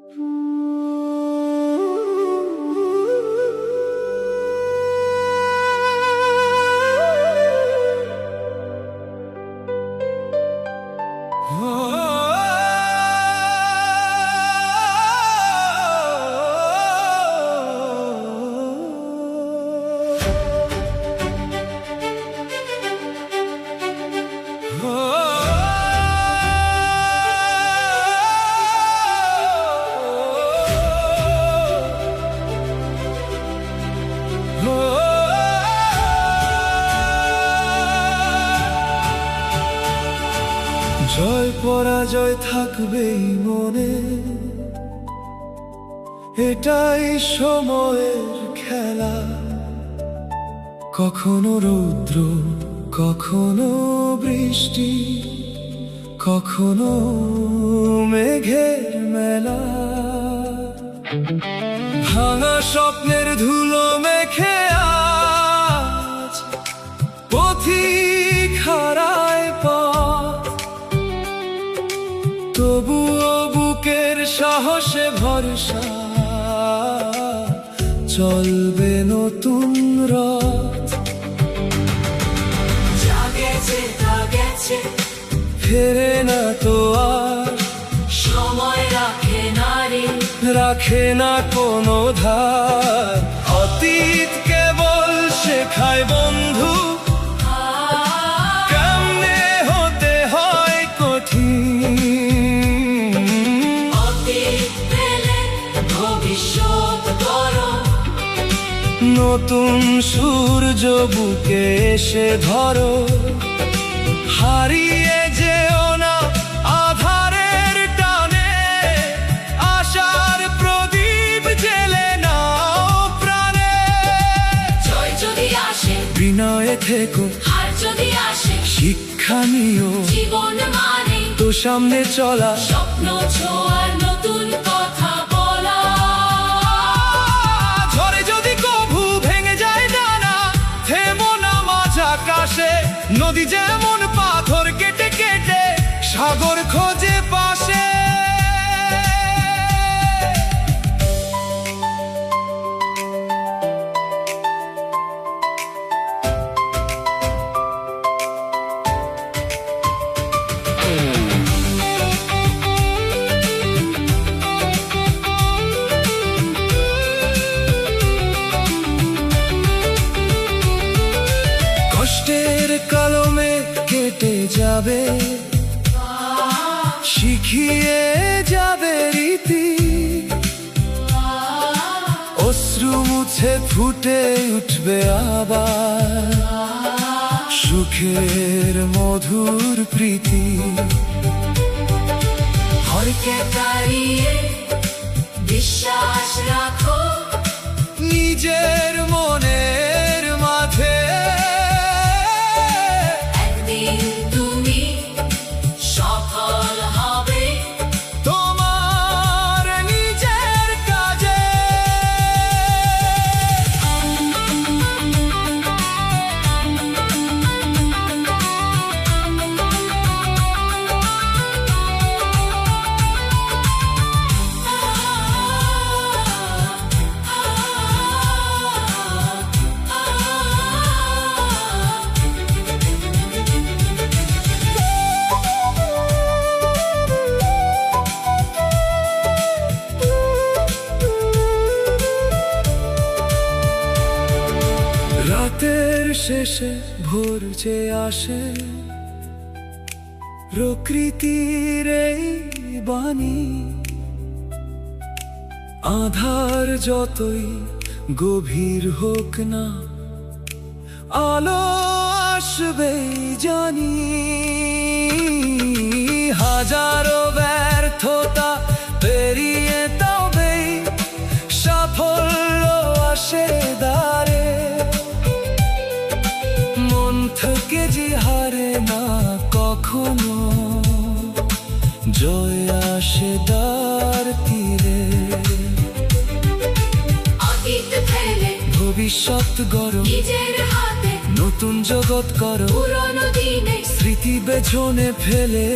জয় পরাজয় থাকবেই মনে, এটাই সময়ের খেলা। কখনো রৌদ্র, কখনো বৃষ্টি, কখনো মেঘের মেলা। ভাঙা স্বপ্নের ধুলো মেখে আজ পথিক হারায় পথ, তবুও বুকের সাহসে ভরসা চলবে নতুন রথ। জাগেছে তা গেছে, ফেরে না তো আর, সময় রাখে না রে, রাখে না কোনো ধার। অতীত কেবল শেখায় বন্ধু, কেমনে হতে হয় কঠিন। অতীত পেলে ভবিষ্যৎ গড়ো, নতুন সূর্য বুকে এসে ধরো। হারিয়ে যেও না আধারের টানে, আশার প্রদীপ জেলে নাও প্রাণে। জয় যদি আসে বিনয়ে থেকো, হার যদি আসে শিক্ষা নিও, জীবন মানে তো সামনে চলা। স্বপ্ন ছোঁয়ার নতুন কথা বলা। ঝড়ে যদি কভু ভেঙে যায় ডানা, থেমো না মাঝ আকাশে। নদী যেমন পাথর কেটে কেটে সাগর খোঁজে পাশে। কষ্টের কলমে কেটে যাবে, শিখিয়ে যাবে রীতি। অশ্রু মুছে ফুটে উঠবে আবার সুখের মধুর প্রীতি। ভয়কে তাড়িয়ে বিশ্বাস রাখো, নিজের মনের মাঝে। একদিন তুমি সফল হবে তোমার নিজের কাজে। রাতের শেষে ভোর যে আসে, প্রকৃতির এই বাণী। আধার যতই গভীর হোক না, আলো আসবেই জানি। হাজারো ব্যর্থতা পেরিয়ে তবেই সাফল্য আসে দ্বারে। মন থেকে যে হারে না কখনো, জয় আসে দ্বার তীরে। অতীত ফেলে ভবিষ্যৎ গড়ো, নিজের হাতে নতুন জগৎ করো। পুরনো দিনে স্মৃতি পেছনে ফেলে